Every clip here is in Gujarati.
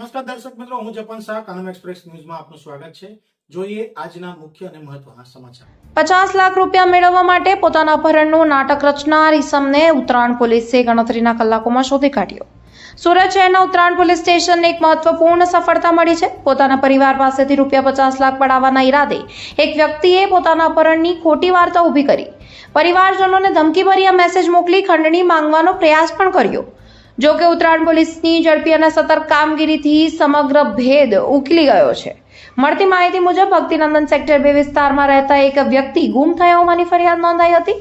નમસ્કાર દર્શક મિત્રો, હું જપન શાહ, કાનમ એક્સપ્રેસ ન્યૂઝમાં આપનું સ્વાગત છે। જોઈએ આજના મુખ્ય અને મહત્વના સમાચાર। 50 લાખ રૂપિયા મેળવવા માટે પોતાના અપહરણનું નાટક રચનાર ઈસમને ઉત્તરાયણ પોલીસે ગણતરીના કલાકોમાં શોધી કાઢ્યો। સુરત શહેરના ઉત્તરાયણ પોલીસ સ્ટેશનને એક મહત્વપૂર્ણ સફળતા મળી છે। પોતાના પરિવાર પાસેથી રૂપિયા 50 લાખ પડાવવાના ઈરાદે એક વ્યક્તિએ પોતાના અપહરણની ખોટી વાર્તા ઊભી કરી પરિવારજનોને ધમકીભર્યા મેસેજ મોકલી ખંડણી માંગવાનો પ્રયાસ પણ કર્યો। જો કે ઉત્તરાયણ પોલીસની ઝડપી અને સતર્ક કામગીરીથી સમગ્ર ભેદ ઉકલી ગયો છે। મળતી માહિતી મુજબ ભક્તિનંદન સેક્ટર 2 વિસ્તારમાં રહેતા એક વ્યક્તિ ગુમ થયા હોવાની ફરિયાદ નોંધાઈ હતી।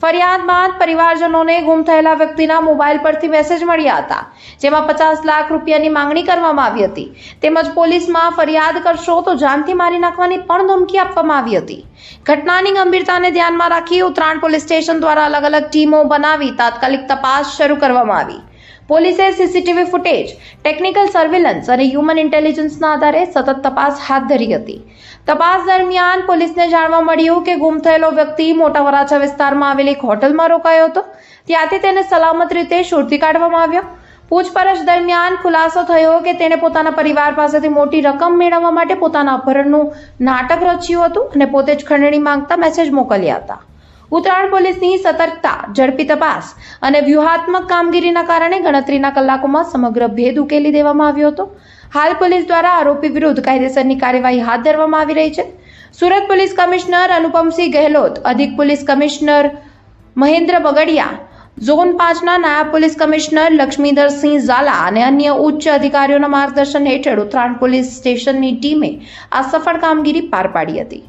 ફરિયાદ બાદ પરિવારજનોને ગુમ થયેલા વ્યક્તિના મોબાઈલ પરથી મેસેજ મળ્યા હતા, જેમાં 50 લાખ રૂપિયાની માંગણી કરવામાં આવી હતી, તેમજ પોલીસમાં ફરિયાદ કરશો તો જાનથી મારી નાખવાની પણ ધમકી આપવામાં આવી હતી। ઘટનાની ગંભીરતાને ધ્યાનમાં રાખી ઉત્તરાયણ પોલીસ સ્ટેશન દ્વારા અલગ અલગ ટીમો બનાવી તાત્કાલિક તપાસ શરૂ કરવામાં આવી। પોલીસે સીસીટીવી ફૂટેજ, ટેકનિકલ સર્વેલન્સ અને હ્યુમન ઇન્ટેલિજન્સના આધારે સતત તપાસ હાથ ધરી હતી। તપાસ દરમિયાન પોલીસને જાણવા મળ્યું કે ગુમ થયેલો વ્યક્તિ મોટા વરાછા વિસ્તારમાં આવેલી એક હોટલમાં રોકાયો હતો, ત્યાંથી તેને સલામત રીતે શોધી કાઢવામાં આવ્યો। પૂછપરછ દરમિયાન ખુલાસો થયો કે તેણે પોતાના પરિવાર પાસેથી મોટી રકમ મેળવવા માટે પોતાના અપહરણનું નાટક રચ્યું હતું અને પોતે જ ખંડણી માંગતા મેસેજ મોકલ્યા હતા। ઉત્તરાયણ પોલીસની સતર્કતા, ઝડપી તપાસ અને વ્યૂહાત્મક કામગીરીના કારણે ગણતરીના કલાકોમાં સમગ્ર ભેદ ઉકેલી દેવામાં આવ્યો હતો। હાલ પોલીસ દ્વારા આરોપી વિરુદ્ધ કાયદેસરની કાર્યવાહી હાથ ધરવામાં આવી રહી છે। સુરત પોલીસ કમિશનર અનુપમસિંહ ગહેલોત, અધિક police commissioner Mahendra Bagadiya, zone 5ના નાયબ પોલીસ કમિશનર લક્ષ્મીધરસિંહ ઝાલા અને અન્ય ઉચ્ચ અધિકારીઓના માર્ગદર્શન હેઠળ ઉત્તરાયણ પોલીસ સ્ટેશનની ટીમે આ સફળ કામગીરી પાર પાડી હતી।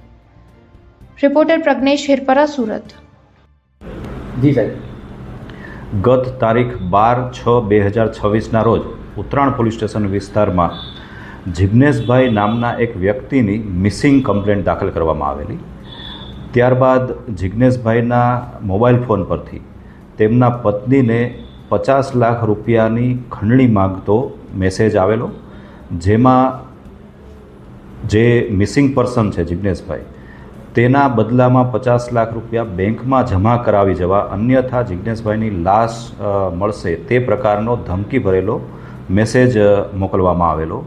રિપોર્ટર પ્રજ્ઞેશ હિરપરા, સુરત। જી સાહેબ, ગત તારીખ 12/6/2026ના રોજ ઉત્તરાયણ પોલીસ સ્ટેશન વિસ્તારમાં જિગ્નેશભાઈ નામના એક વ્યક્તિની મિસિંગ કમ્પ્લેન્ટ દાખલ કરવામાં આવેલી। ત્યારબાદ જિગ્નેશભાઈના મોબાઈલ ફોન પરથી તેમના પત્નીને 50 લાખ રૂપિયાની ખંડણી માંગતો મેસેજ આવેલો, જેમાં જે મિસિંગ પર્સન છે જિગ્નેશભાઈ, તેના બદલામાં 50 લાખ રૂપિયા બેંકમાં જમા કરાવી જવા, અન્યથા જિગ્નેશભાઈની લાશ મળશે તે પ્રકારનો ધમકી ભરેલો મેસેજ મોકલવામાં આવેલો।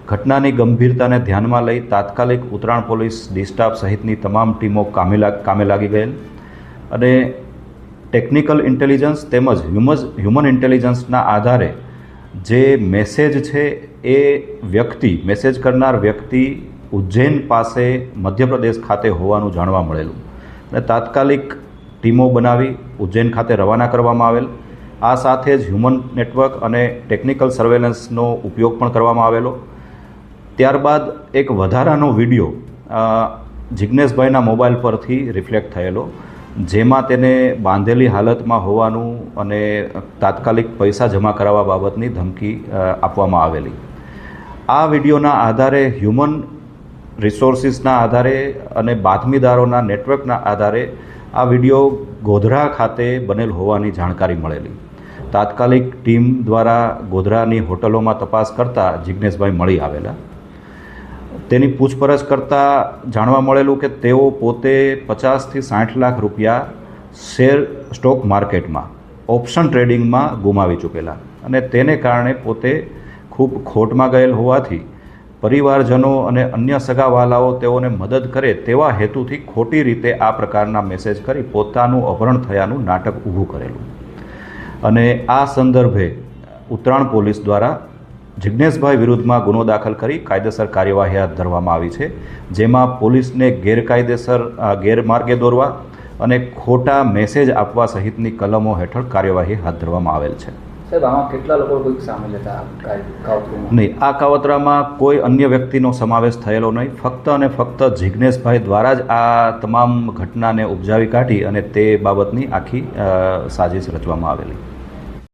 ઘટનાની ગંભીરતાને ધ્યાનમાં લઈ તાત્કાલિક ઉત્તરાયણ પોલીસ ડી સ્ટાફ સહિતની તમામ ટીમો કામે લાગી ગયેલ અને ટેકનિકલ ઇન્ટેલિજન્સ તેમજ હ્યુમન ઇન્ટેલિજન્સના આધારે જે મેસેજ છે એ મેસેજ કરનાર વ્યક્તિ ઉજ્જૈન પાસે મધ્યપ્રદેશ ખાતે હોવાનું જાણવા મળેલું અને તાત્કાલિક ટીમો બનાવી ઉજ્જૈન ખાતે રવાના કરવામાં આવેલ। આ સાથે જ હ્યુમન નેટવર્ક અને ટેકનિકલ સર્વેલન્સનો ઉપયોગ પણ કરવામાં આવેલો। ત્યારબાદ એક વધારાનો વિડીયો જિગ્નેશભાઈના મોબાઈલ પરથી રિફ્લેક્ટ થયેલો, જેમાં તેને બાંધેલી હાલતમાં હોવાનું અને તાત્કાલિક પૈસા જમા કરાવવા બાબતની ધમકી આપવામાં આવેલી। આ વિડીયોના આધારે હ્યુમન રિસોર્સિસના આધારે અને બાતમીદારોના નેટવર્કના આધારે આ વિડીયો ગોધરા ખાતે બનેલ હોવાની જાણકારી મળેલી। તાત્કાલિક ટીમ દ્વારા ગોધરાની હોટલોમાં તપાસ કરતાં જિગ્નેશભાઈ મળી આવેલા। તેની પૂછપરછ કરતાં જાણવા મળેલું કે તેઓ પોતે 50 થી 60 લાખ રૂપિયા સ્ટોક માર્કેટમાં ઓપ્શન ટ્રેડિંગમાં ગુમાવી ચૂકેલા અને તેને કારણે પોતે ખૂબ ખોટમાં ગયેલ હોવાથી પરિવારજનો અને અન્ય સગાવાલાઓ તેઓને મદદ કરે તેવા હેતુથી ખોટી રીતે આ પ્રકારના મેસેજ કરી પોતાનું અપહરણ થયાનું નાટક ઊભું કરેલું અને આ સંદર્ભે ઉત્તરાયણ પોલીસ દ્વારા જિગ્નેશભાઈ વિરુદ્ધમાં ગુનો દાખલ કરી કાયદેસર કાર્યવાહી હાથ ધરવામાં આવી છે, જેમાં પોલીસને ગેરમાર્ગે દોરવા અને ખોટા મેસેજ આપવા સહિતની કલમો હેઠળ કાર્યવાહી હાથ ધરવામાં આવેલ છે। સાહેબ, આમાં કેટલા લોકો કોઈ સામેલ હતા કાવતરામાં? નહીં, આ કાવતરામાં કોઈ અન્ય વ્યક્તિનો સમાવેશ થયેલો નહીં, ફક્ત અને ફક્ત જિગ્નેશભાઈ દ્વારા જ આ તમામ ઘટનાને ઉપજાવી કાઢી અને તે બાબતની આખી સાજિશ રચવામાં આવેલી।